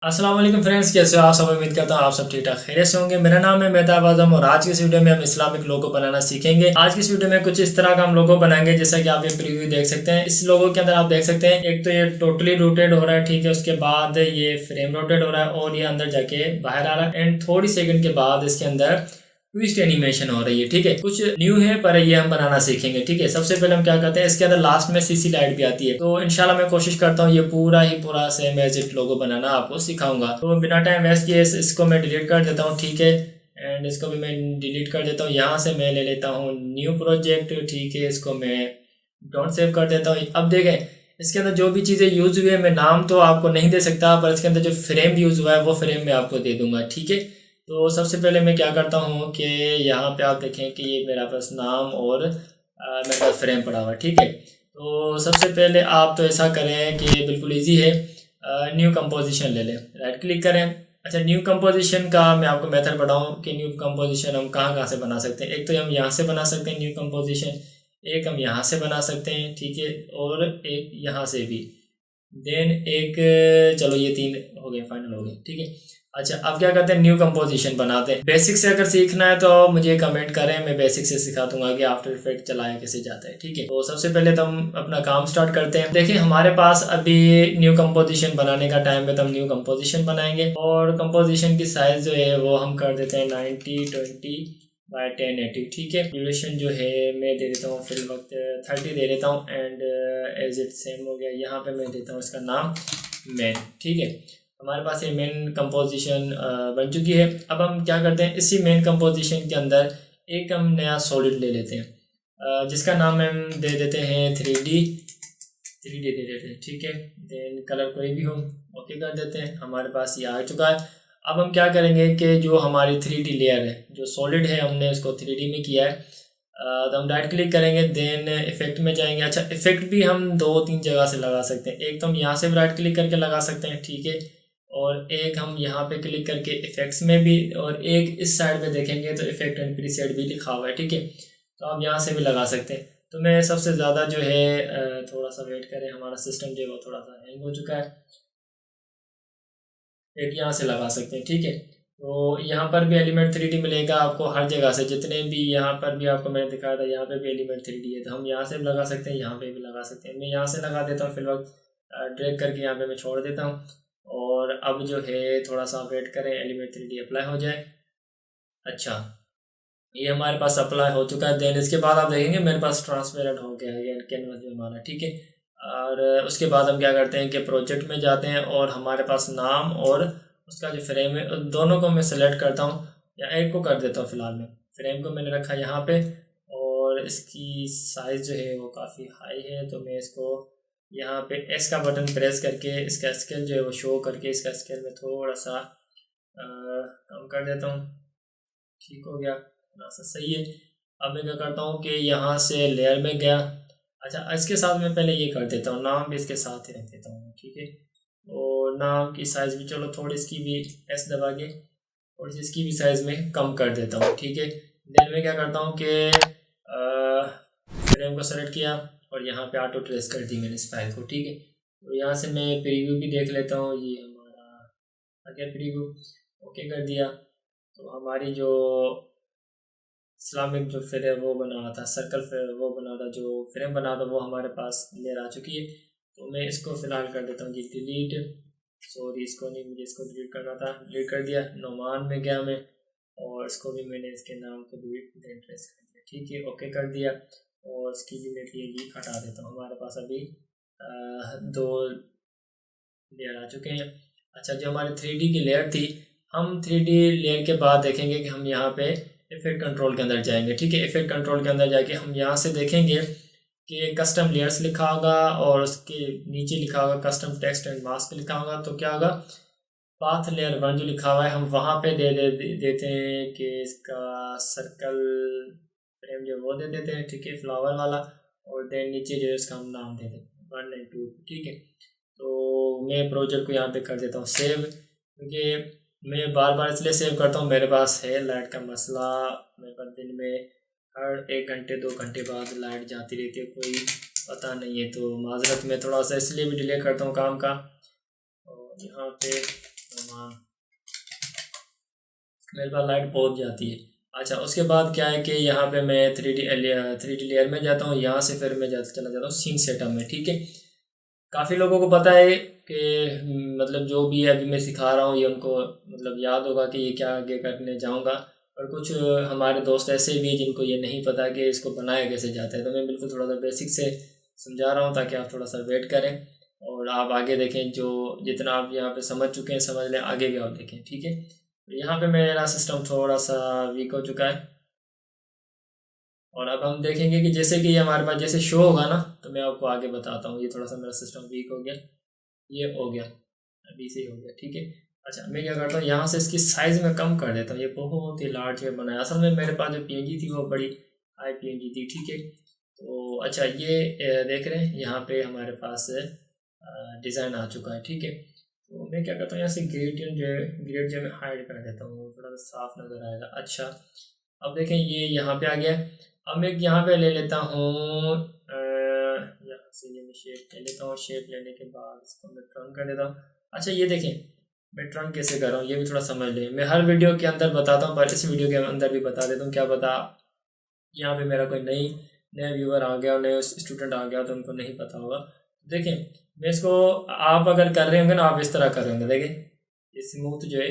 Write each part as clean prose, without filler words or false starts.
अस्सलाम वालेकुम फ्रेंड्स, कैसे हो आप सब। उम्मीद करता हूँ आप सब ठीक ठाक खैरियत से होंगे। मेरा नाम है मेहताब आजम और आज की इस वीडियो में हम इस्लामिक लोगो बनाना सीखेंगे। आज की इस वीडियो में कुछ इस तरह का हम लोगो बनाएंगे जैसा कि आप ये प्रीव्यू देख सकते हैं। इस लोगो के अंदर आप देख सकते हैं एक तो ये टोटली रोटेट हो रहा है, ठीक है। उसके बाद ये फ्रेम रोटेट हो रहा है और ये अंदर जाके बाहर आ रहा है एंड थोड़ी सेकंड के बाद इसके अंदर ट्विस्ट एनिमेशन हो रही है, ठीक है। कुछ न्यू है पर ये हम बनाना सीखेंगे, ठीक है। सबसे पहले हम क्या करते हैं, इसके अंदर लास्ट में सीसी लाइट भी आती है, तो इंशाल्लाह मैं कोशिश करता हूँ ये पूरा सेम एज इट लोगो बनाना आपको सिखाऊंगा। तो बिना टाइम वेस्ट किए इसको मैं डिलीट कर देता हूँ, ठीक है। एंड इसको भी मैं डिलीट कर देता हूँ। यहाँ से मैं ले लेता हूँ न्यू प्रोजेक्ट, ठीक है। इसको मैं डोंट सेव कर देता हूँ। अब देखें इसके अंदर जो भी चीज़ें यूज हुई है, मैं नाम तो आपको नहीं दे सकता, पर इसके अंदर जो फ्रेम यूज हुआ है वो फ्रेम मैं आपको दे दूंगा, ठीक है। तो सबसे पहले मैं क्या करता हूँ कि यहाँ पे आप देखें कि ये मेरा पास नाम और मेरे पास फ्रेम पड़ा हुआ है, ठीक है। तो सबसे पहले आप तो ऐसा करें कि बिल्कुल इजी है, न्यू कंपोजिशन ले लें, राइट क्लिक करें। अच्छा, न्यू कंपोजिशन का मैं आपको मेथड बताऊँ कि न्यू कंपोजिशन हम कहाँ कहाँ से बना सकते हैं। एक तो हम यहाँ से बना सकते हैं न्यू कंपोजिशन, एक हम यहाँ से बना सकते हैं, ठीक है, और एक यहाँ से भी, देन एक, चलो ये तीन हो गए, फाइनल हो गए, ठीक है। अच्छा, अब क्या करते हैं, न्यू कंपोजिशन बनाते हैं। बेसिक से अगर सीखना है तो मुझे कमेंट करें, मैं बेसिक से सिखा दूंगा कि आफ्टर इफेक्ट चलाया कैसे जाता है, ठीक है। तो सबसे पहले तो हम अपना काम स्टार्ट करते हैं। देखिए हमारे पास अभी न्यू कंपोजिशन बनाने का टाइम है, तो हम न्यू कंपोजिशन बनाएंगे और कंपोजिशन की साइज जो है वो हम कर देते हैं 90/1080, ठीक है। ड्यूरेशन जो है मैं दे देता हूँ फिल वक्त 30 दे देता हूँ एंड एज इट सेम हो गया। यहाँ पे मैं देता हूँ इसका नाम मेन, ठीक है। हमारे पास ये मेन कंपोजिशन बन चुकी है। अब हम क्या करते हैं, इसी मेन कंपोजिशन के अंदर एक हम नया सॉलिड ले लेते हैं, जिसका नाम हम दे देते हैं 3D दे देते हैं, ठीक है। देन कलर कोई भी हो, ओके कर देते हैं। हमारे पास ये आ चुका है। अब हम क्या करेंगे कि जो हमारी 3D लेयर है, जो सॉलिड है, हमने इसको 3D में किया है, तो हम राइट क्लिक करेंगे, देन इफेक्ट में जाएंगे। अच्छा, इफेक्ट भी हम 2-3 जगह से लगा सकते हैं। एक तो हम यहाँ से भी राइट क्लिक करके लगा सकते हैं, ठीक है, और एक हम यहाँ पे क्लिक करके इफेक्ट्स में भी, और एक इस साइड में देखेंगे तो इफेक्ट एंड प्रीसेट भी लिखा हुआ है, ठीक है। तो आप यहाँ से भी लगा सकते हैं। तो मैं सबसे ज़्यादा जो है, थोड़ा सा वेट करें, हमारा सिस्टम जो है वो थोड़ा सा हैंग हो चुका है। एक यहाँ से लगा सकते हैं, ठीक है। तो यहाँ पर भी एलिमेंट 3D मिलेगा आपको हर जगह से, जितने भी यहाँ पर भी आपको मैंने दिखाया था, यहाँ पे भी एलिमेंट 3D है, तो हम यहाँ से भी लगा सकते हैं, यहाँ पे भी लगा सकते हैं। मैं यहाँ से लगा देता हूँ फिल वक्त, ड्रैग करके यहाँ पे मैं छोड़ देता हूँ। और अब जो है थोड़ा सा वेट करें, एलिमेंट 3D अप्लाई हो जाए। अच्छा, ये हमारे पास अप्लाई हो चुका है। देन इसके बाद आप देखेंगे मेरे पास ट्रांसपेरेंट हो गया है ये कैनवस जो हमारा, ठीक है। और उसके बाद हम क्या करते हैं कि प्रोजेक्ट में जाते हैं और हमारे पास नाम और उसका जो फ्रेम है, दोनों को मैं सेलेक्ट करता हूँ, या एक को कर देता हूँ फिलहाल। में फ्रेम को मैंने रखा यहाँ पे और इसकी साइज़ जो है वो काफ़ी हाई है, तो मैं इसको यहाँ पे एस का बटन प्रेस करके इसका स्केल जो है वो शो करके इसका स्केल में थोड़ा सा कम कर देता हूँ, ठीक हो गया, थोड़ा सा सही है। अब मैं क्या करता हूँ कि यहाँ से लेयर में गया। अच्छा, इसके साथ मैं पहले ये कर देता हूँ, नाम भी इसके साथ ही रख देता हूँ, ठीक है। और नाम की साइज़ भी, चलो थोड़ी इसकी भी एस दबा के और इसकी भी साइज़ में कम कर देता हूँ, ठीक है। देन मैं क्या करता हूँ कि फ्रेम को सेलेक्ट किया और यहाँ पे ऑटो ट्रेस कर दी मैंने इस फाइल को, ठीक है। तो यहाँ से मैं प्रीव्यू भी देख लेता हूँ, ये हमारा आ गया प्रीव्यू, ओके कर दिया। तो हमारी जो इस्लामिक जो फिर वो बना था, सर्कल वो बना था, जो फ्रेम बना था, वो हमारे पास लेयर आ चुकी है। तो मैं इसको फिलहाल कर देता हूँ जी डिलीट, सॉरी इसको नहीं, मुझे इसको डिलीट करना था, डिलीट कर दिया। नोमान में गया मैं और इसको भी मैंने इसके नाम को डिलीट ट्रेस कर दिया, ठीक है, ओके कर दिया। और इसकी भी मैं पीएनजी हटा देता हूँ। हमारे पास अभी 2 लेयर आ चुके हैं। अच्छा, जो हमारी 3D की लेयर थी, हम 3D लेयर के बाद देखेंगे कि हम यहाँ पे इफेक्ट कंट्रोल के अंदर जाएंगे, ठीक है। इफेक्ट कंट्रोल के अंदर जाके हम यहाँ से देखेंगे कि कस्टम लेयर्स लिखा होगा और उसके नीचे लिखा होगा कस्टम टेक्स्ट एंड मास्क लिखा होगा। तो क्या होगा, पाथ लेयर 1 जो लिखा हुआ है हम वहाँ पे देते हैं कि इसका सर्कल फ्रेम जो वो दे देते हैं, ठीक है, फ्लावर वाला। और देन नीचे जो है इसका हम नाम दे देते हैं 1 और 2, ठीक है। तो मैं प्रोजेक्ट को यहाँ पे कर देता हूँ सेव, क्योंकि मैं बार बार इसलिए सेव करता हूँ, मेरे पास है लाइट का मसला। मेरे पास दिन में हर 1 घंटे 2 घंटे बाद लाइट जाती रहती है, कोई पता नहीं है। तो माजरत में थोड़ा सा इसलिए भी डिले करता हूँ काम का। और यहाँ पे मेरे पास लाइट पहुंच जाती है। अच्छा, उसके बाद क्या है कि यहाँ पे मैं 3D लेयर में जाता हूँ, यहाँ से फिर मैं चला जाता हूँ सीन सेटअप में। ठीक है, काफ़ी लोगों को पता है कि मतलब जो भी अभी मैं सिखा रहा हूँ ये उनको मतलब याद होगा कि ये क्या आगे करने जाऊँगा, और कुछ हमारे दोस्त ऐसे भी हैं जिनको ये नहीं पता कि इसको बनाया कैसे जाता है। तो मैं बिल्कुल थोड़ा सा बेसिक से समझा रहा हूँ ताकि आप थोड़ा सा वेट करें और आप आगे देखें। जो जितना आप यहाँ पे समझ चुके हैं समझ लें, आगे भी आप देखें। ठीक है, तो यहाँ पे मेरा सिस्टम थोड़ा सा वीक हो चुका है, और अब हम देखेंगे कि जैसे कि ये हमारे पास जैसे शो होगा ना, तो मैं आपको आगे बताता हूँ। ये थोड़ा सा मेरा सिस्टम वीक हो गया, ये हो गया, अभी से हो गया। ठीक है, अच्छा मैं क्या करता हूँ, यहाँ से इसकी साइज़ में कम कर देता हूँ। ये बहुत ही लार्ज में बनाया, असल में मेरे पास जो पीएनजी थी वो बड़ी हाई पीएनजी थी। ठीक है, तो अच्छा ये देख रहे हैं यहाँ पे हमारे पास डिज़ाइन आ चुका है। ठीक है, तो मैं क्या करता हूँ, यहाँ से ग्रेडियंट जो है ग्रेड जो मैं हाइड कर देता हूँ, थोड़ा सा साफ नज़र आएगा। अच्छा, अब देखें ये यहाँ पे आ गया। अब मैं यहाँ पे ले लेता हूँ यहाँ से ये मैं शेप ले लेता हूँ। शेप लेने के बाद इसको मैं टर्न कर देता हूँ। अच्छा ये देखें मैं टर्न कैसे कर रहा हूँ, ये भी थोड़ा समझ लें। मैं हर वीडियो के अंदर बताता हूँ, पर इस वीडियो के अंदर भी बता देता हूँ। क्या पता यहाँ पे मेरा कोई नया व्यूअर आ गया और नया स्टूडेंट आ गया तो उनको नहीं पता होगा। देखें मैं इसको, आप अगर कर रहे होंगे ना, आप इस तरह कर रहे होंगे। देखें ये स्मूथ जो है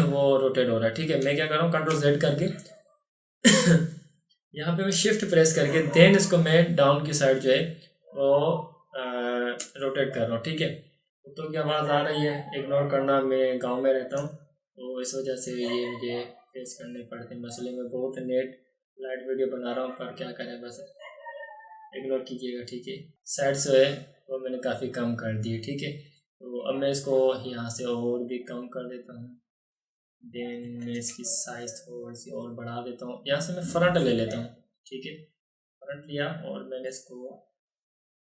वो रोटेट हो रहा है। ठीक है, मैं क्या कर रहा हूँ, कंट्रोल Z करके यहाँ पे मैं शिफ्ट प्रेस करके देन इसको मैं डाउन की साइड जो है वो रोटेट कर रहा हूँ। ठीक है, तो क्या आवाज़ आ रही है इग्नोर करना, मैं गांव में रहता हूँ तो इस वजह से ये मुझे फेस करने पड़ते हैं मसले। में बहुत नेट लाइट वीडियो बना रहा हूँ, पर क्या करें, बस इग्नोर कीजिएगा। ठीक है, साइड से है वो मैंने काफ़ी कम कर दी है। ठीक है, तो अब मैं इसको यहाँ से और भी कम कर देता हूँ। देन मैं इसकी साइज़ थोड़ी सी और बढ़ा देता हूँ। यहाँ से मैं फ्रंट ले लेता हूँ। ठीक है, फ्रंट लिया और मैंने इसको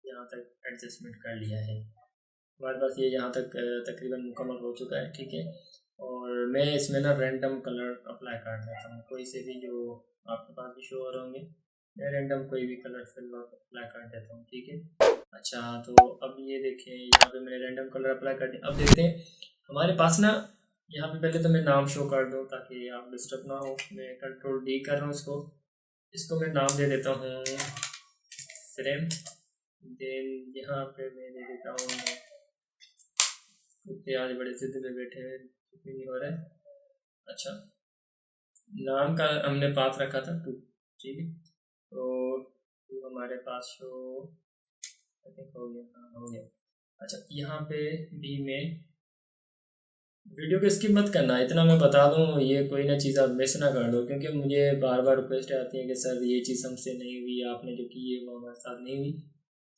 यहाँ तक एडजस्टमेंट कर लिया है। हमारे पास ये यहाँ तक तकरीबन मुकम्मल हो चुका है। ठीक है, और मैं इसमें ना रैंडम कलर अप्लाई कर देता हूँ, कोई से भी जो आपके पास भी शो हो रहे होंगे। मैं रैंडम कोई भी कलर फिल अप्लाई कर देता हूँ। ठीक है, अच्छा तो अब ये देखें यहाँ पे मैंने रैंडम कलर अप्लाई कर दिया। अब देखते हैं हमारे पास ना, यहाँ पे पहले तो मैं नाम शो कर दूँ ताकि आप डिस्टर्ब ना हो। मैं कंट्रोल D कर रहा हूँ, इसको मैं नाम दे देता हूँ फ्रेम। देन यहाँ पे मैं दे देता हूँ, कुत्ते आज बड़े जिद में बैठे हुए, कुछ भी नहीं हो रहा है। अच्छा, नाम का हमने पाथ रखा था 2। ठीक है, तो 2 हमारे पास शो हो गया। हाँ हो गया। अच्छा यहाँ पे भी में वीडियो को स्किप मत करना, इतना मैं बता दूँ, ये कोई ना चीज़ आप मिस ना कर दो, क्योंकि मुझे बार बार रिक्वेस्ट आती है कि सर ये चीज़ हमसे नहीं हुई, आपने जो की है वो हमारे साथ नहीं हुई।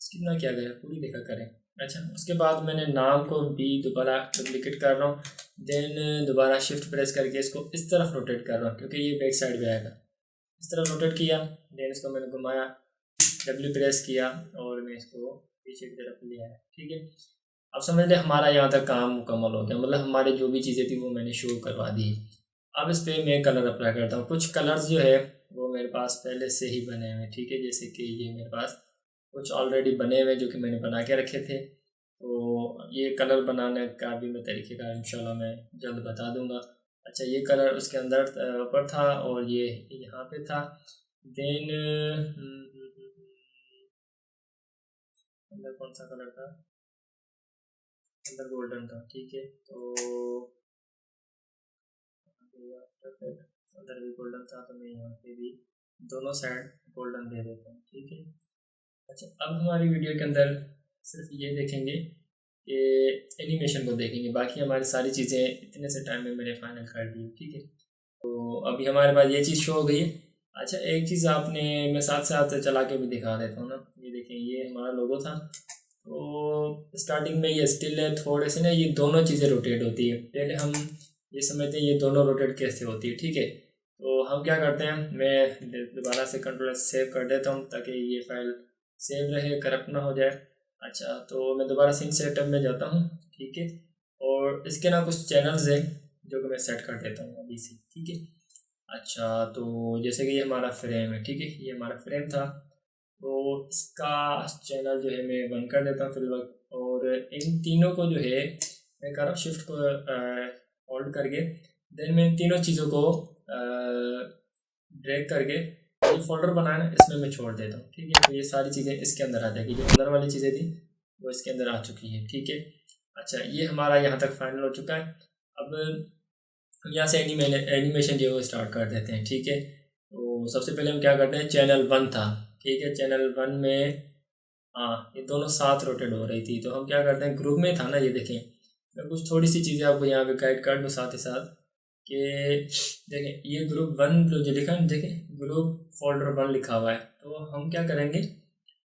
स्किप ना क्या करें, पूरी देखा करें। अच्छा, उसके बाद मैंने नाम को भी दोबारा डुप्लीकेट कर रहा हूँ। देन दोबारा शिफ्ट प्रेस करके इसको इस तरफ रोटेट कर रहा हूँ, क्योंकि ये बैक साइड में आएगा। इस तरफ रोटेट किया, देन इसको मैंने घुमाया, W प्रेस किया और मैं इसको पीछे की तरफ ले आया। ठीक है, अब समझ लें हमारा यहाँ तक काम मुकम्मल हो गया, मतलब हमारे जो भी चीज़ें थी वो मैंने शो करवा दी। अब इस पर मैं कलर अप्लाई करता हूँ। कुछ कलर्स जो है वो मेरे पास पहले से ही बने हुए हैं। ठीक है, जैसे कि ये मेरे पास कुछ ऑलरेडी बने हुए जो कि मैंने बना के रखे थे। तो ये कलर बनाने का भी मैं तरीक़ेकार इंशाल्लाह मैं जल्द बता दूंगा। अच्छा, ये कलर उसके अंदर ऊपर था और ये यहाँ पे था। देन अंदर कौन सा कलर था, अंदर गोल्डन था। ठीक है, तो अंदर भी गोल्डन था, तो मैं यहाँ पे भी दोनों साइड गोल्डन दे देता हूँ। ठीक है, अच्छा अब हमारी वीडियो के अंदर सिर्फ ये देखेंगे कि एनिमेशन को देखेंगे, बाकी हमारी सारी चीज़ें इतने से टाइम में मैंने फाइनल कर दी। ठीक है, तो अभी हमारे पास ये चीज़ शो हो गई है। अच्छा एक चीज़ आपने, मैं साथ साथ चला के भी दिखा देता हूँ ना। ये देखें, ये हमारा लोगो था, तो स्टार्टिंग में ये स्टिल है, थोड़े से ना ये दोनों चीज़ें रोटेट होती है। पहले हम ये समझते हैं ये दोनों रोटेट कैसे होती है। ठीक है, तो हम क्या करते हैं, मैं दोबारा से कंट्रोल सेव कर देता हूँ ताकि ये फाइल सेव रहे, करप्ट ना हो जाए। अच्छा, तो मैं दोबारा सीन सेटअप में जाता हूँ। ठीक है, और इसके ना कुछ चैनल्स हैं जो कि मैं सेट कर देता हूँ अभी से। ठीक है, अच्छा तो जैसे कि ये हमारा फ्रेम है। ठीक है, ये हमारा फ्रेम था, तो इसका चैनल जो है मैं बंद कर देता हूँ फिल वक्त। और इन तीनों को जो है मैं कर रहा हूँ शिफ्ट को होल्ड करके देन मैं इन तीनों चीज़ों को ड्रैग करके ये फोल्डर बनाया ना, इसमें मैं छोड़ देता हूँ। ठीक है, तो ये सारी चीज़ें इसके अंदर आ जाएगी, जो अंदर वाली चीज़ें थी वो इसके अंदर आ चुकी है। ठीक है, अच्छा ये हमारा यहाँ तक फाइनल हो चुका है। अब हम यहाँ से एनिमेशन जो है वो स्टार्ट कर देते हैं। ठीक है, तो सबसे पहले हम क्या करते हैं, चैनल 1 था। ठीक है, चैनल 1 में हाँ ये दोनों साथ रोटेट हो रही थी, तो हम क्या करते हैं, ग्रुप में था ना, ये देखें मैं कुछ थोड़ी सी चीज़ें आपको यहाँ पे गाइड कर दूँ साथ ही साथ कि देखें ये ग्रुप 1 जो लिखा है, देखें ग्रुप फोल्डर 1 लिखा हुआ है, तो हम क्या करेंगे,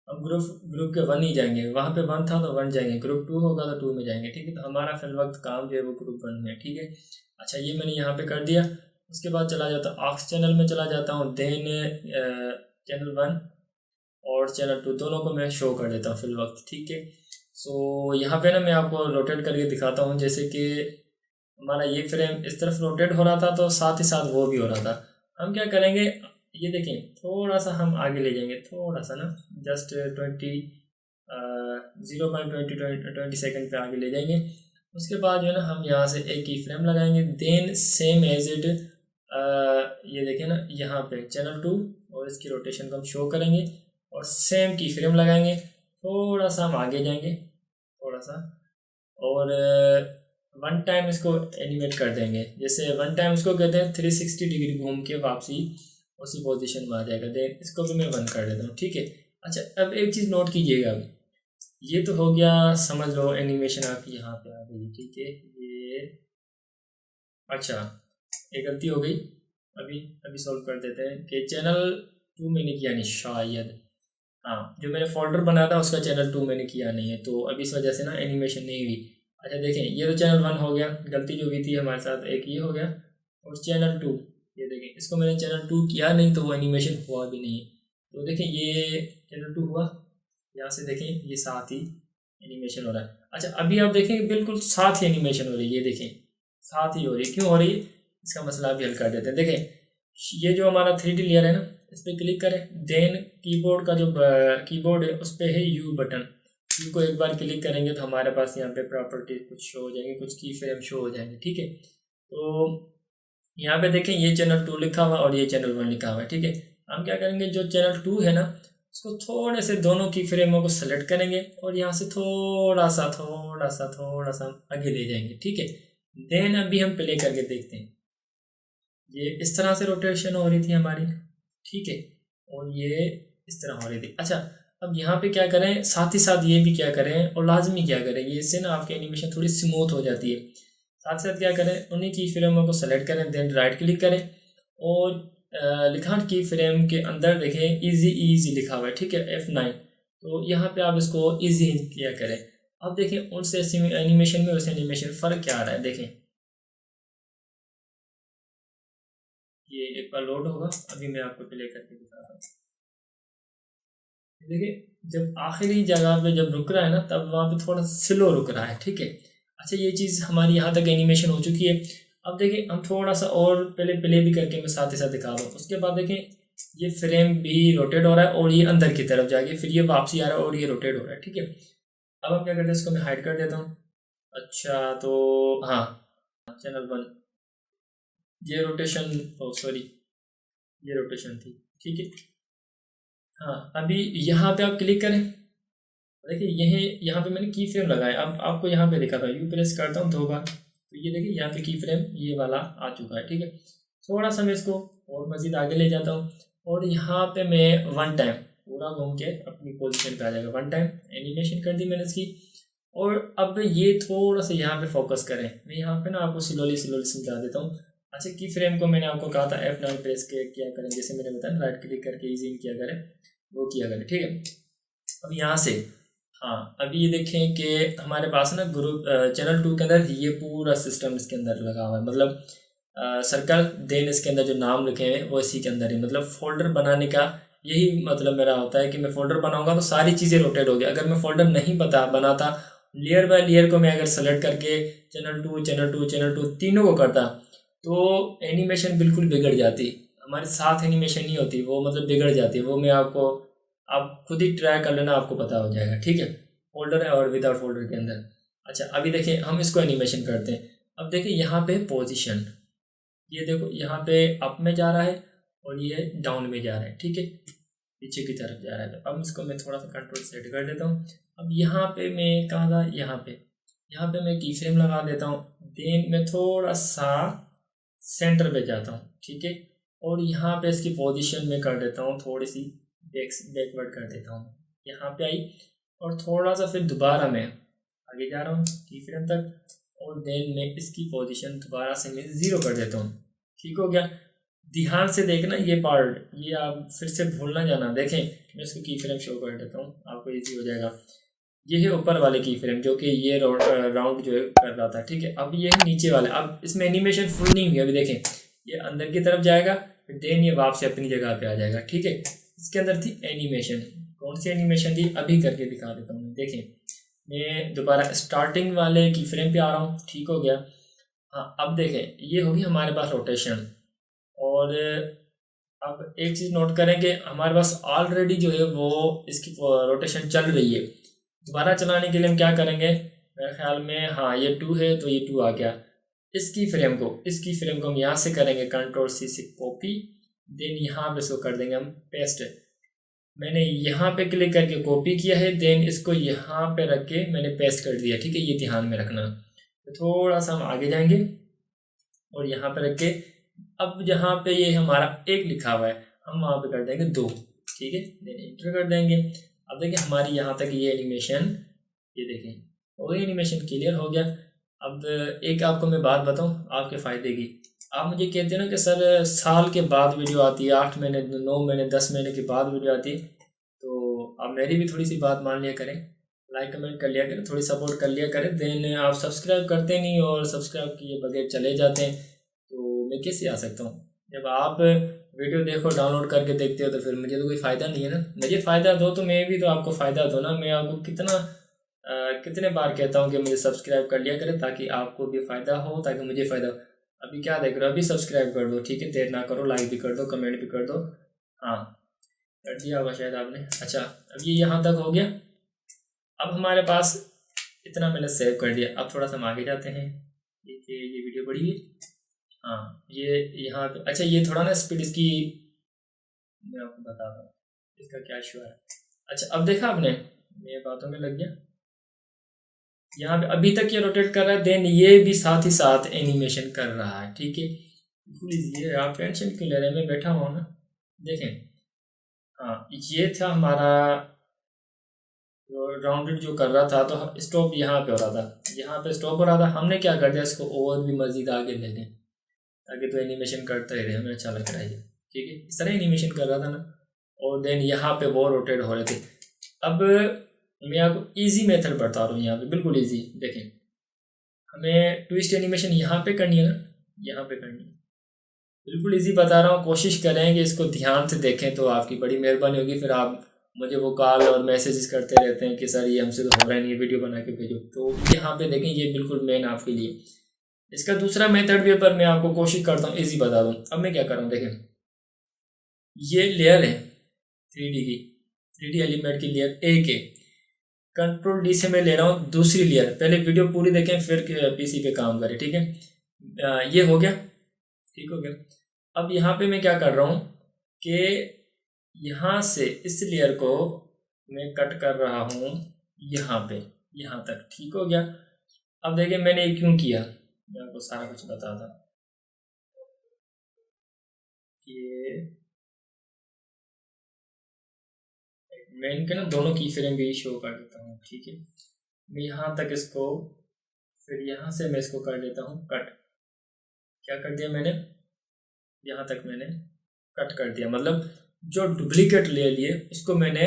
हम ग्रुप के 1 ही जाएंगे, वहाँ पे 1 था तो 1 जाएंगे, ग्रुप 2 होगा तो 2 में जाएंगे। ठीक है, तो हमारा फिल वक्त काम जो है वो ग्रुप 1 में है। ठीक है, अच्छा ये मैंने यहाँ पे कर दिया। उसके बाद चला जाता हूँ ऑक्स चैनल में चला जाता हूँ, देन चैनल 1 और चैनल 2 दोनों को मैं शो कर देता हूँ फिल वक्त। ठीक है, सो यहाँ पे ना मैं आपको रोटेट करके दिखाता हूँ, जैसे कि हमारा ये फ्रेम इस तरफ रोटेट हो रहा था तो साथ ही साथ वो भी हो रहा था। हम क्या करेंगे, ये देखें थोड़ा सा हम आगे ले जाएंगे, थोड़ा सा ना जस्ट 0.20 सेकंड पे आगे ले जाएंगे। उसके बाद जो है ना हम यहाँ से एक की फ्रेम लगाएंगे, देन सेम एज इट ये देखें ना यहाँ पे चैनल 2 और इसकी रोटेशन को हम शो करेंगे और सेम की फ्रेम लगाएंगे। थोड़ा सा हम आगे जाएंगे, थोड़ा सा, और 1 टाइम इसको एनिमेट कर देंगे। जैसे 1 टाइम इसको कहते हैं 360 डिग्री घूम के वापसी उसी पोजीशन में आ जाएगा। देन इसको भी मैं बंद कर देता हूँ। ठीक है, अच्छा अब एक चीज़ नोट कीजिएगा, अब ये तो हो गया, समझ लो एनिमेशन आपकी यहाँ पे आ गई। ठीक है, ये अच्छा एक गलती हो गई, अभी सॉल्व कर देते हैं कि चैनल 2 मैंने किया नहीं शायद, हाँ जो मैंने फोल्डर बनाया था उसका चैनल 2 मैंने किया नहीं है, तो अभी इस वजह से ना एनिमेशन नहीं हुई। अच्छा देखें ये तो चैनल 1 हो गया, गलती जो हुई थी हमारे साथ एक ये हो गया, और चैनल 2 ये देखें इसको मैंने चैनल 2 किया नहीं तो वो एनिमेशन हुआ भी नहीं है। तो देखें ये चैनल 2 हुआ, यहाँ से देखें ये साथ ही एनिमेशन हो रहा है। अच्छा अभी आप देखें बिल्कुल साथ ही एनिमेशन हो रही है, ये देखें साथ ही हो रही है, क्यों हो रही है इसका मसला भी हल कर देते हैं। देखें ये जो हमारा 3D लेयर है ना, इस पर क्लिक करें, देन कीबोर्ड का जो कीबोर्ड है उस पर है यू बटन, यू को एक बार क्लिक करेंगे तो हमारे पास यहाँ पे प्रॉपर्टी कुछ शो हो जाएंगे, कुछ की फ्रेम शो हो जाएंगे। ठीक है, तो यहाँ पे देखें ये चैनल 2 लिखा हुआ और ये चैनल 1 लिखा हुआ है। ठीक है, हम क्या करेंगे, जो चैनल 2 है ना उसको थोड़े से दोनों की फ्रेमों को सेलेक्ट करेंगे और यहाँ से थोड़ा सा आगे ले जाएंगे। ठीक है, देन अभी हम प्ले करके देखते हैं, ये इस तरह से रोटेशन हो रही थी हमारी। ठीक है, और ये इस तरह हो रही थी। अच्छा अब यहाँ पे क्या करें, साथ ही साथ ये भी क्या करें और लाजमी क्या करें, ये इससे ना आपकी एनिमेशन थोड़ी स्मूथ हो जाती है। साथ साथ क्या करें, उन्हीं की फ्रेमों को सेलेक्ट करें, देन राइट क्लिक करें और लिखा की फ्रेम के अंदर देखें इजी लिखा हुआ है। ठीक है, F9, तो यहाँ पे आप इसको इजी किया करें। अब देखें उनसे एनिमेशन में उस एनिमेशन फ़र्क क्या आ रहा है, देखें ये एक बार लोड होगा, अभी मैं आपको प्ले करके दिखाता हूँ। देखिए जब आखिरी जगह पे जब रुक रहा है ना तब वहाँ पे थोड़ा स्लो रुक रहा है। ठीक है, अच्छा ये चीज़ हमारी यहाँ तक एनिमेशन हो चुकी है। अब देखिए हम थोड़ा सा और पहले प्ले भी करके मैं साथ ही साथ दिखा रहा हूँ। उसके बाद देखें ये फ्रेम भी रोटेट हो रहा है और ये अंदर की तरफ जाके फिर ये वापसी आ रहा है और ये रोटेट हो रहा है। ठीक है, अब हम क्या करते हैं, इसको मैं हाइड कर देता हूँ। अच्छा तो हाँ चैनल 1 ये रोटेशन, ओ सॉरी ये रोटेशन थी। ठीक है, हाँ अभी यहाँ पे आप क्लिक करें, देखिए यहाँ पे मैंने की फ्रेम लगाया। अब आपको यहाँ पे दिखा था, यू प्रेस करता हूँ 2 बार तो ये देखिए यहाँ पे की फ्रेम ये वाला आ चुका है। ठीक है, थोड़ा सा मैं इसको और मज़ीद आगे ले जाता हूँ और यहाँ पे मैं 1 टाइम पूरा घूम के अपनी पोजीशन पे आ जाएगा। 1 टाइम एनिमेशन कर दी मैंने इसकी, और अब ये थोड़ा सा यहाँ पे फोकस करें। मैं यहाँ पे ना आपको स्लोली समझा देता हूँ। अच्छा की फ्रेम को मैंने आपको कहा था F9 प्रेस के किया करें, जैसे मैंने बताया राइट क्लिक करके इजी किया करें, वो किया करें। ठीक है, अब यहाँ से हाँ अभी ये देखें कि हमारे पास ना ग्रुप चैनल 2 के अंदर ये पूरा सिस्टम इसके अंदर लगा हुआ है, मतलब सर्कल, देन इसके अंदर जो नाम लिखे हैं वो इसी के अंदर है। मतलब फोल्डर बनाने का यही मतलब मेरा होता है कि मैं फोल्डर बनाऊंगा तो सारी चीज़ें रोटेट होगी। अगर मैं फोल्डर नहीं बनाता, लेयर बाय लेयर को मैं अगर सेलेक्ट करके चैनल टू तीनों को करता तो एनिमेशन बिल्कुल बिगड़ जाती, हमारे साथ एनिमेशन नहीं होती, वो मतलब बिगड़ जाती है। वो मैं आपको आप खुद ही ट्राई कर लेना, आपको पता हो जाएगा। ठीक है, फोल्डर है और विदाउट फोल्डर के अंदर। अच्छा अभी देखिए हम इसको एनिमेशन करते हैं। अब देखिए यहाँ पे पोजीशन, ये देखो यहाँ पे अप में जा रहा है और ये डाउन में जा रहा है, ठीक है, पीछे की तरफ जा रहा है। तो अब इसको मैं थोड़ा सा कंट्रोल सेट कर देता हूँ। अब यहाँ पे मैं कहाँ था, यहाँ पे मैं की फ्रेम लगा देता हूँ। देन मैं थोड़ा सा सेंटर पे जाता हूँ, ठीक है, और यहाँ पे इसकी पोजीशन में कर देता हूँ थोड़ी सी बैकवर्ड कर देता हूँ, यहाँ पे आई, और थोड़ा सा फिर दोबारा मैं आगे जा रहा हूँ की फ्रेम तक, और देन मैं इसकी पोजीशन दोबारा से मैं 0 कर देता हूँ। ठीक हो गया। ध्यान से देखना ये पार्ट, ये आप फिर से भूल ना जाना। देखें मैं इसको की फ्रेम शो कर देता हूँ, आपको इजी हो जाएगा। ये है ऊपर वाले की फ्रेम जो कि ये राउंड जो है कर रहा था, ठीक है। अब ये है नीचे वाले, अब इसमें एनिमेशन फुल नहीं हुई अभी, देखें ये अंदर की तरफ जाएगा, फिर देन ये वापस अपनी जगह पे आ जाएगा, ठीक है। इसके अंदर थी एनिमेशन, कौन सी एनिमेशन थी अभी करके दिखा देता हूँ। देखें मैं दोबारा स्टार्टिंग वाले की फ्रेम पे आ रहा हूँ, ठीक हो गया। हाँ अब देखें ये होगी हमारे पास रोटेशन, और अब एक चीज़ नोट करेंगे, हमारे पास ऑलरेडी जो है वो इसकी रोटेशन चल रही है। दोबारा चलाने के लिए हम क्या करेंगे, मेरे ख्याल में हाँ ये 2 है तो ये 2 आ गया। इसकी फ्रेम को हम यहाँ से करेंगे कंट्रोल C से कॉपी, देन यहाँ पे इसको कर देंगे हम पेस्ट। मैंने यहाँ पे क्लिक करके कॉपी किया है, देन इसको यहाँ पे रख के मैंने पेस्ट कर दिया, ठीक है, ये ध्यान में रखना। तो थोड़ा सा हम आगे जाएंगे और यहाँ पे रख के, अब जहाँ पे ये हमारा 1 लिखा हुआ है हम वहाँ पे कर देंगे 2, ठीक है, देन एंटर कर देंगे। अब देखिए हमारी यहाँ तक ये एनिमेशन, ये देखें वो एनिमेशन क्लियर हो गया। अब एक आपको मैं बात बताऊँ आपके फ़ायदे की, आप मुझे कहते हैं ना कि सर साल के बाद वीडियो आती है, 8 महीने 9 महीने 10 महीने के बाद वीडियो आती है, तो आप मेरी भी थोड़ी सी बात मान लिया करें, लाइक कमेंट कर लिया करें, थोड़ी सपोर्ट कर लिया करें। देन आप सब्सक्राइब करते नहीं और सब्सक्राइब किए बगैर चले जाते हैं, तो मैं कैसे आ सकता हूँ। जब आप वीडियो देखो डाउनलोड करके देखते हो तो फिर मुझे तो कोई फ़ायदा नहीं है ना, मुझे फ़ायदा दो तो मैं भी तो आपको फ़ायदा दो ना। मैं आपको कितने बार कहता हूँ कि मुझे सब्सक्राइब कर लिया करें ताकि आपको भी फ़ायदा हो, ताकि मुझे फ़ायदा हो। अभी क्या देख रहे हो, अभी सब्सक्राइब कर दो, ठीक है, देर ना करो, लाइक भी कर दो, कमेंट भी कर दो। हाँ कर दिया होगा शायद आपने। अच्छा अब ये यहाँ तक हो गया। अब हमारे पास इतना मैंने सेव कर दिया। अब थोड़ा सा हम आगे जाते हैं, ये वीडियो बड़ी है। हाँ ये यहाँ पे, अच्छा ये थोड़ा ना स्पीड इसकी मैं आपको बताता हूँ इसका क्या इशू है। अच्छा अब देखा आपने, मेरे बातों में लग गया। यहाँ पे अभी तक ये रोटेट कर रहा है, देन ये भी साथ ही साथ एनिमेशन कर रहा है, ठीक है। प्लीज़ ये आप टेंशन क्यों ले रहे हैं, मैं बैठा हुआ ना। देखें हाँ ये था हमारा राउंडेड जो कर रहा था, तो स्टॉप यहाँ पे हो रहा था, यहाँ पे स्टॉप हो रहा था। हमने क्या कर दिया, इसको और भी मज़ीद आगे ले लें ताकि तो एनिमेशन करता ही रहे, हमें अच्छा लग रहा है, ठीक है। इस तरह एनिमेशन कर रहा था ना, और देन यहाँ पे वो रोटेट हो रहे थे। अब मैं आपको इजी मेथड बता रहा हूँ, यहाँ पे बिल्कुल इजी। देखें हमें ट्विस्ट एनिमेशन यहाँ पे करनी है ना, यहाँ पे करनी है, बिल्कुल इजी बता रहा हूँ। कोशिश करें कि इसको ध्यान से देखें तो आपकी बड़ी मेहरबानी होगी। फिर आप मुझे वो कॉल और मैसेजेस करते रहते हैं कि सर ये हमसे तो हो रहा नहीं है, वीडियो बना के भेजो। तो यहाँ पे देखें ये बिल्कुल मेन आपके लिए। इसका दूसरा मेथड भी है पर मैं आपको कोशिश करता हूँ इजी बता दूँ। अब मैं क्या कर रहा हूँ, देखें ये लेयर है 3D एलिमेंट की लेयर एक है, कंट्रोल D से मैं ले रहा हूँ दूसरी लेयर। पहले वीडियो पूरी देखें फिर PC पे काम करें, ठीक है। ये हो गया, ठीक हो गया। अब यहाँ पे मैं क्या कर रहा हूँ कि यहाँ से इस लेयर को मैं कट कर रहा हूँ यहाँ पे, यहाँ तक, ठीक हो गया। अब देखिए मैंने ये क्यों किया, मैं आपको सारा कुछ बताता हूँ। ये मैं इनके ना दोनों की फ्रेम भी शो कर देता हूँ, ठीक है। मैं यहाँ तक इसको, फिर यहाँ से मैं इसको कर देता हूँ कट। क्या कर दिया मैंने, यहाँ तक मैंने कट कर दिया, मतलब जो डुप्लीकेट ले लिए उसको मैंने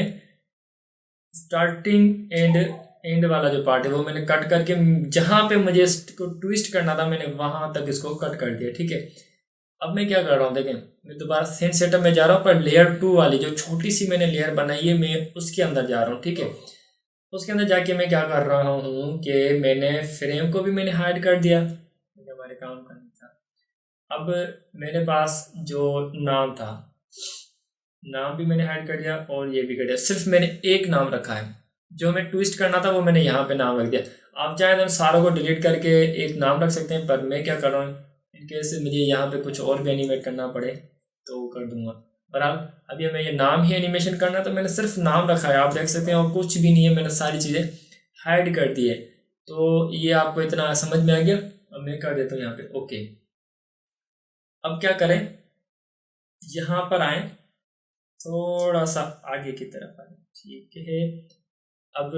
स्टार्टिंग एंड वाला जो पार्ट है वो मैंने कट करके जहाँ पे मुझे इसको ट्विस्ट करना था मैंने वहाँ तक इसको कट कर दिया, ठीक है। अब मैं क्या कर रहा हूँ, देखें मैं दोबारा सेम सेटअप में जा रहा हूँ, पर लेयर 2 वाली जो छोटी सी मैंने लेयर बनाई है मैं उसके अंदर जा रहा हूँ, ठीक है। उसके अंदर जाके मैं क्या कर रहा हूँ कि मैंने फ्रेम को भी मैंने हाइड कर दिया, हमारे काम का नहीं था। अब मेरे पास जो नाम था, नाम भी मैंने हाइड कर दिया और ये भी कर दिया। सिर्फ मैंने एक नाम रखा है, जो मैं ट्विस्ट करना था वो मैंने यहाँ पे नाम रख दिया। आप चाहें तो सारों को डिलीट करके एक नाम रख सकते हैं, पर मैं क्या कर रहा हूँ इनकेस मुझे यहाँ पे कुछ और भी एनिमेट करना पड़े तो वो कर दूंगा। बहरहाल अभी हमें ये नाम ही एनिमेशन करना है, तो मैंने सिर्फ नाम रखा है, आप देख सकते हैं, और कुछ भी नहीं है, मैंने सारी चीज़ें हाइड कर दी है। तो ये आपको इतना समझ में आ गया। अब मैं कर देता हूँ यहाँ पे ओके। अब क्या करें, यहाँ पर आए, थोड़ा सा आगे की तरफ आए, ठीक है। अब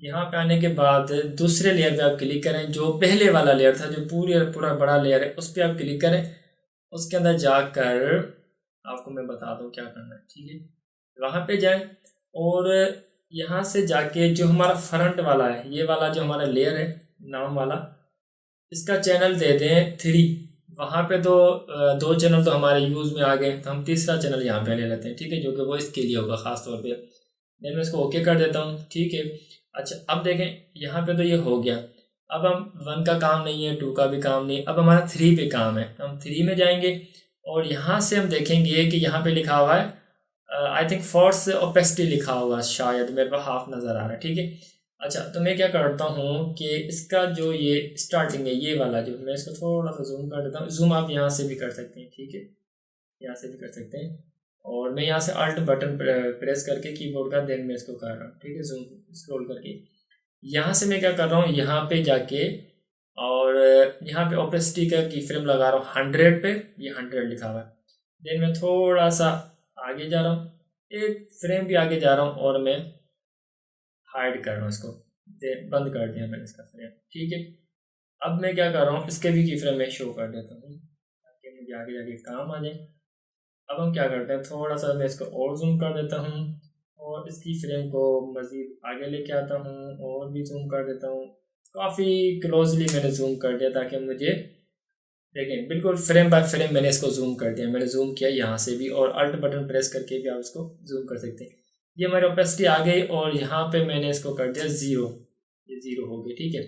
यहाँ पे आने के बाद दूसरे लेयर पे आप क्लिक करें, जो पहले वाला लेयर था, जो पूरा बड़ा लेयर है, उस पर आप क्लिक करें। उसके अंदर जाकर आपको मैं बता दूँ क्या करना है, ठीक है। वहाँ पे जाएं और यहाँ से जाके जो हमारा फ्रंट वाला है, ये वाला जो हमारा लेयर है नाम वाला, इसका चैनल दे दें 3। वहाँ पे तो 2 चैनल तो हमारे यूज़ में आ गए, तो हम तीसरा चैनल यहाँ पे ले लेते हैं, ठीक है, जो कि वो इसके लिए होगा ख़ास तौर पे। मैं इसको ओके कर देता हूँ, ठीक है। अच्छा अब देखें, यहाँ पे तो ये हो गया। अब हम 1 का काम नहीं है, 2 का भी काम नहीं, अब हमारा 3 पे काम है। हम 3 में जाएंगे और यहाँ से हम देखेंगे कि यहाँ पे लिखा हुआ है आई थिंक फोर्स ओपेसिटी लिखा हुआ, शायद मेरे पास हाफ नज़र आ रहा है, ठीक है। अच्छा तो मैं क्या करता हूँ कि इसका जो ये स्टार्टिंग है, ये वाला जो, मैं इसको थोड़ा सा जूम कर देता हूँ। जूम आप यहाँ से भी कर सकते हैं, ठीक है, यहाँ से भी कर सकते हैं। और मैं यहाँ से अल्ट बटन प्रेस करके कीबोर्ड का देन मैं इसको कर रहा हूँ, ठीक है, जूम स्क्रॉल करके। यहाँ से मैं क्या कर रहा हूँ, यहाँ पे जाके और यहाँ पे ओपेसिटी का की फ्रेम लगा रहा हूँ 100 पे, ये 100 लिखा हुआ है। देन मैं थोड़ा सा आगे जा रहा हूँ, एक फ्रेम भी आगे जा रहा हूँ और मैं हाइड कर रहा हूँ इसको, बंद कर दिया मैंने इसका फ्रेम, ठीक है। अब मैं क्या कर रहा हूँ, इसके भी की फ्रेम में शो कर देता हूँ ताकि मुझे आगे जाके काम आ जाए। अब हम क्या करते हैं, थोड़ा सा मैं इसको और जूम कर देता हूँ और इसकी फ्रेम को मज़ीद आगे लेके आता हूँ और भी जूम कर देता हूँ। काफ़ी क्लोजली मैंने जूम कर दिया ताकि मुझे देखें, बिल्कुल फ्रेम बाय फ्रेम मैंने इसको जूम कर दिया। मैंने जूम किया यहाँ से भी, और अल्ट बटन प्रेस करके भी आप इसको जूम कर सकते हैं। ये हमारी ओपेसिटी आ गई और यहाँ पे मैंने इसको कर दिया 0, ये 0 हो गया, ठीक है।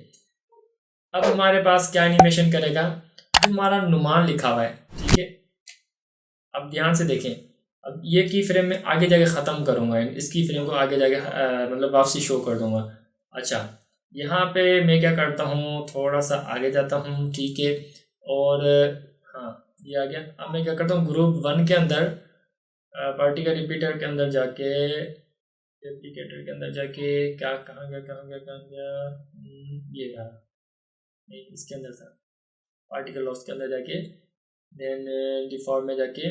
अब हमारे पास क्या एनिमेशन करेगा, जो हमारा नुमान लिखा हुआ है, ठीक है। अब ध्यान से देखें, अब ये की फ्रेम में आगे जाके ख़त्म करूँगा, इस की फ्रेम को आगे जाके मतलब वापसी शो कर दूँगा। अच्छा यहाँ पे मैं क्या करता हूँ, थोड़ा सा आगे जाता हूँ, ठीक है, और हाँ ये आ गया। अब मैं क्या करता हूँ, ग्रुप 1 के अंदर पार्टिकल रिपीटर के अंदर जाके, रेप्लिकेटर के अंदर जाके क्या कहाँ गया, ये रहा, नहीं इसके अंदर था, पार्टिकल लॉस के अंदर जाके, देन डिफॉल्ट में जाके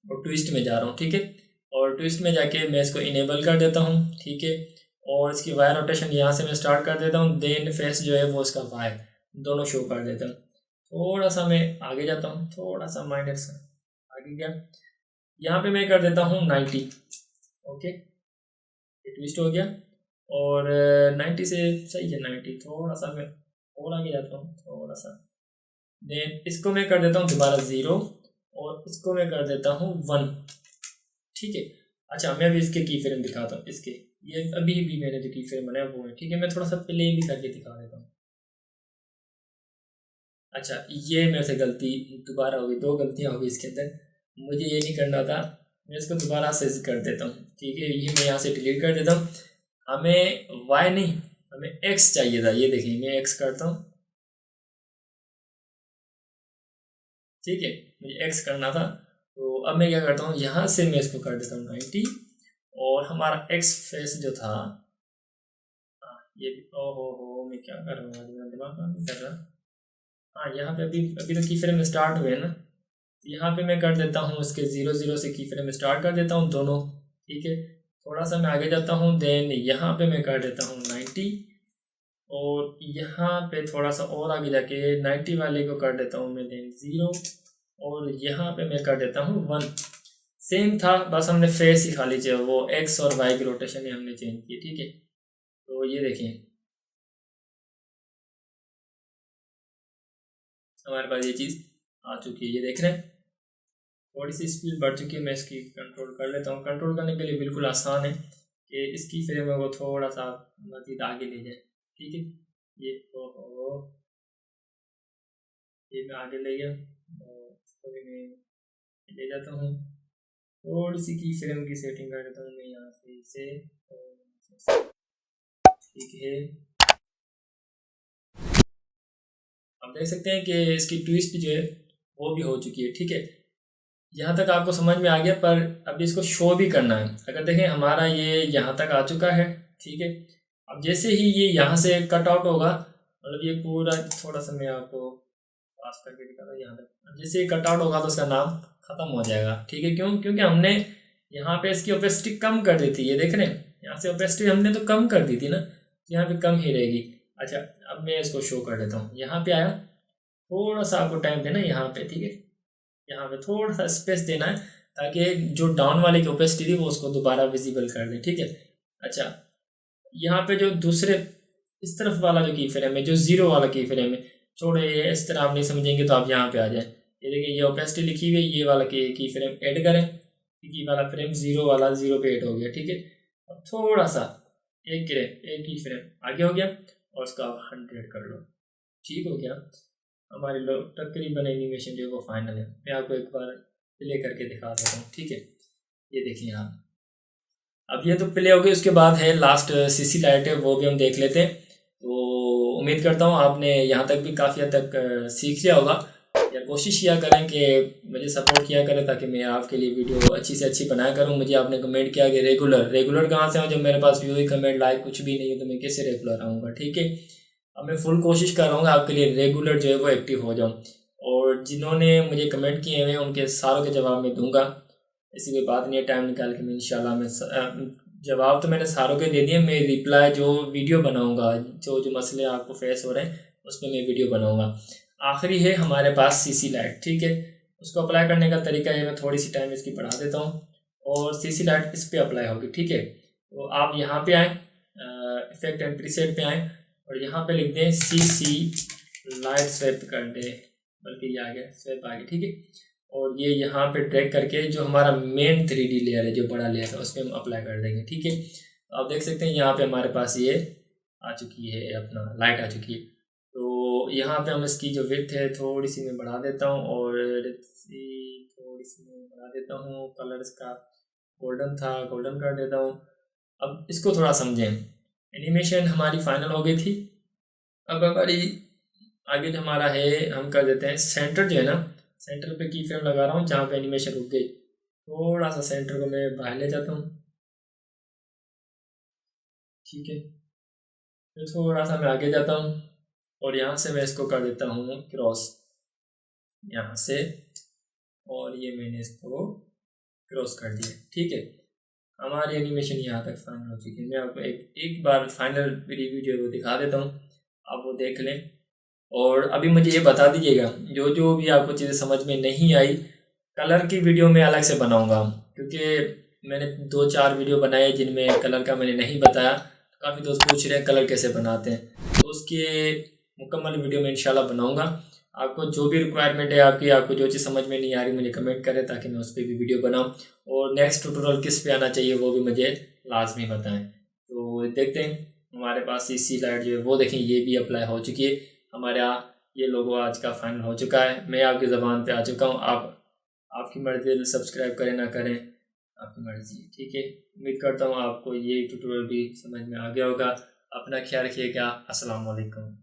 और ट्विस्ट में जा रहा हूँ, ठीक है। और ट्विस्ट में जाके मैं इसको इनेबल कर देता हूँ, ठीक है। और इसकी वायर रोटेशन यहाँ से मैं स्टार्ट कर देता हूँ, देन फेस जो है वो इसका वायर दोनों शो कर देता हूँ। थोड़ा सा मैं आगे जाता हूँ, थोड़ा सा माइनस आगे गया, यहाँ पे मैं कर देता हूँ 90, ओके, ये ट्विस्ट हो गया। और 90 से सही है 90, थोड़ा सा मैं और आगे जाता हूँ थोड़ा सा, देन इसको मैं कर देता हूँ दोबारा 0 और इसको मैं कर देता हूँ 1, ठीक है। अच्छा मैं भी इसके की फ्रेम दिखाता हूँ, इसके ये अभी भी मैंने जो की फ्रेम बनाया वो है, ठीक है। मैं थोड़ा सा प्ले भी करके दिखा देता हूँ। अच्छा ये मेरे से गलती दोबारा होगी, 2 गलतियाँ होगी इसके अंदर, मुझे ये नहीं करना था। मैं इसको दोबारा से कर देता हूँ, ठीक है, ये मैं यहाँ से डिलीट कर देता हूँ। हमें y नहीं, हमें x चाहिए था, ये देखिए मैं x करता हूँ, ठीक है, मुझे x करना था। तो अब मैं क्या करता हूँ, यहाँ से मैं इसको कर देता हूँ 90, और हमारा x फेस जो था, ये भी हो मैं क्या कर रहा हूँ, मेरा दिमाग काम नहीं कर रहा। हाँ यहाँ पे अभी तो की फ्रेम स्टार्ट हुए ना, यहाँ पे मैं कर देता हूँ इसके 0 से की फ्रेम स्टार्ट कर देता हूँ दोनों, ठीक है। थोड़ा सा मैं आगे जाता हूँ, देन यहाँ पे मैं कर देता हूँ 90, और यहाँ पे थोड़ा सा और आगे जाके 90 वाले को कर देता हूँ मैं देन 0, और यहाँ पे मैं कर देता हूँ 1। सेम था, बस हमने फेस ही खाली चाहिए, वो एक्स और वाई की रोटेशन ही हमने चेंज की, ठीक है। तो ये देखें हमारे पास ये चीज़ आ चुकी है, ये देख रहे हैं, थोड़ी सी स्पीड बढ़ चुकी है। मैं इसकी कंट्रोल कर लेता हूँ। कंट्रोल करने के लिए बिल्कुल आसान है कि इसकी फ्रेम को थोड़ा सा मज़ीद आगे ले जाए, ठीक है। ये ये मैं आगे ले गया, और इसको भी मैं ले जाता हूँ, थोड़ी सी की फ्रेम की सेटिंग कर देता हूँ मैं यहाँ से इसे, ठीक है। आप देख सकते हैं कि इसकी ट्विस्ट जो है वो भी हो चुकी है। ठीक है, यहाँ तक आपको समझ में आ गया, पर अभी इसको शो भी करना है। अगर देखें हमारा ये यहाँ तक आ चुका है। ठीक है, अब जैसे ही ये यहाँ से कट आउट होगा, मतलब ये पूरा, थोड़ा सा मैं आपको पास करके दिखा रहा हूँ यहाँ तक, जैसे ये कट आउट होगा तो उसका नाम खत्म हो जाएगा। ठीक है, क्यों? क्योंकि हमने यहाँ पे इसकी ओपेसिटी कम कर दी थी। ये देख रहे हैं, यहाँ से ओपेसिटी हमने तो कम कर दी थी ना, यहाँ पे कम ही रहेगी। अच्छा, अब मैं इसको शो कर देता हूँ। यहाँ पे आया, थोड़ा सा आपको टाइम देना है यहाँ पे। ठीक है, यहाँ पे थोड़ा सा स्पेस देना है ताकि जो डाउन वाले की ओपेसिटी थी वो उसको दोबारा विजिबल कर दे। ठीक है, अच्छा, यहाँ पे जो दूसरे इस तरफ वाला जो की फ्रेम है, जो जीरो वाला की फ्रेम है, छोड़े ये इस तरह आप नहीं समझेंगे तो आप यहाँ पे आ जाए। ये देखिए, ये ओपेसिटी लिखी हुई है, ये वाला की फ्रेम ऐड करें, की वाला फ्रेम जीरो वाला जीरो पे ऐड हो गया। ठीक है, अब थोड़ा सा एक की फ्रेम आगे हो गया और उसका आप 100 कर लो। ठीक हो गया, हमारी तकरीबन एनिमेशन जो है वो फाइनल है। मैं आपको एक बार प्ले करके दिखा देता हूँ। ठीक है, ये देखिए आप, अब ये तो प्ले हो गई। उसके बाद है लास्ट सीसी लाइट है, वो भी हम देख लेते हैं। तो उम्मीद करता हूँ आपने यहाँ तक भी काफ़ी हद तक सीख लिया होगा, या कोशिश किया करें कि मुझे सपोर्ट किया करें ताकि मैं आपके लिए वीडियो अच्छी से अच्छी बनाया करूँ। मुझे आपने कमेंट किया कि रेगुलर कहाँ से आऊँ, जब मेरे पास व्यू ही कमेंट लाइक कुछ भी नहीं है तो मैं कैसे रेगुलर आऊँगा। ठीक है, अब मैं फुल कोशिश कर रहा हूँ आपके लिए रेगुलर जो है वो एक्टिव हो जाऊँ, और जिन्होंने मुझे कमेंट किए हुए हैं उनके सारों के जवाब मैं दूंगा। ऐसी कोई बात नहीं है, टाइम निकाल के मैं इंशाल्लाह मैं जवाब तो मैंने सारों के दे दिए। मैं रिप्लाई जो वीडियो बनाऊंगा, जो मसले आपको फेस हो रहे हैं उस पर मैं वीडियो बनाऊंगा। आखिरी है हमारे पास सीसी लाइट। ठीक है, उसको अप्लाई करने का तरीका ये, मैं थोड़ी सी टाइम इसकी बढ़ा देता हूँ और सीसी लाइट इस पर अप्लाई होगी। ठीक है, तो आप यहाँ पे आएँ, इफेक्ट एंड प्रीसेट पे आएँ और यहाँ पे लिख दें सीसी लाइट स्वेप कर दे, बल्कि ये आ गया, स्वेप आ गया। ठीक है, और ये यहाँ पे ड्रैग करके जो हमारा मेन 3D लेयर है, जो बड़ा लेयर है, उस पर हम अप्लाई कर देंगे। ठीक है, तो आप देख सकते हैं यहाँ पे हमारे पास ये आ चुकी है, अपना लाइट आ चुकी है। तो यहाँ पे हम इसकी जो विड्थ है थोड़ी सी मैं बढ़ा देता हूँ, और थोड़ी सी मैं बढ़ा देता हूँ। कलर इसका गोल्डन था, गोल्डन कर देता हूँ। अब इसको थोड़ा समझें, एनिमेशन हमारी फाइनल हो गई थी। अब हमारी आगे जो हमारा है, हम कर देते हैं सेंटर जो है ना, सेंटर पे की फ्रेम लगा रहा हूँ जहाँ पे एनिमेशन रुक गई। थोड़ा सा सेंटर को मैं बाहर ले जाता हूँ। ठीक है, फिर थोड़ा सा मैं आगे जाता हूँ और यहाँ से मैं इसको कर देता हूँ क्रॉस, यहाँ से, और ये मैंने इसको क्रॉस कर दिया। ठीक है, हमारी एनिमेशन यहाँ तक फाइनल हो चुकी है। मैं आपको एक बार फाइनल रिव्यू जो है वो दिखा देता हूँ, आप वो देख लें। और अभी मुझे ये बता दीजिएगा जो भी आपको चीज़ें समझ में नहीं आई, कलर की वीडियो मैं अलग से बनाऊंगा, क्योंकि मैंने 2-4 वीडियो बनाए जिनमें कलर का मैंने नहीं बताया। काफ़ी दोस्त पूछ रहे हैं कलर कैसे बनाते हैं, तो उसके मुकम्मल वीडियो मैं इंशाल्लाह बनाऊंगा। आपको जो भी रिक्वायरमेंट है आपको जो चीज़ समझ में नहीं आ रही मुझे कमेंट करें ताकि मैं उस पर भी वीडियो बनाऊँ, और नेक्स्ट ट्यूटोरियल किस पे आना चाहिए वो भी मुझे लाजमी बताएं। तो देखते हैं, हमारे पास सीसी लाइट जो है वो देखें, ये भी अप्लाई हो चुकी है। हमारा ये लोगो आज का फाइनल हो चुका है, मैं आपकी ज़बान पे आ चुका हूँ। आपकी मर्ज़ी, सब्सक्राइब करें ना करें आपकी मर्ज़ी। ठीक है, उम्मीद करता हूँ आपको ये ट्यूटोरियल भी समझ में आ गया होगा। अपना ख्याल रखिएगा। अस्सलाम वालेकुम।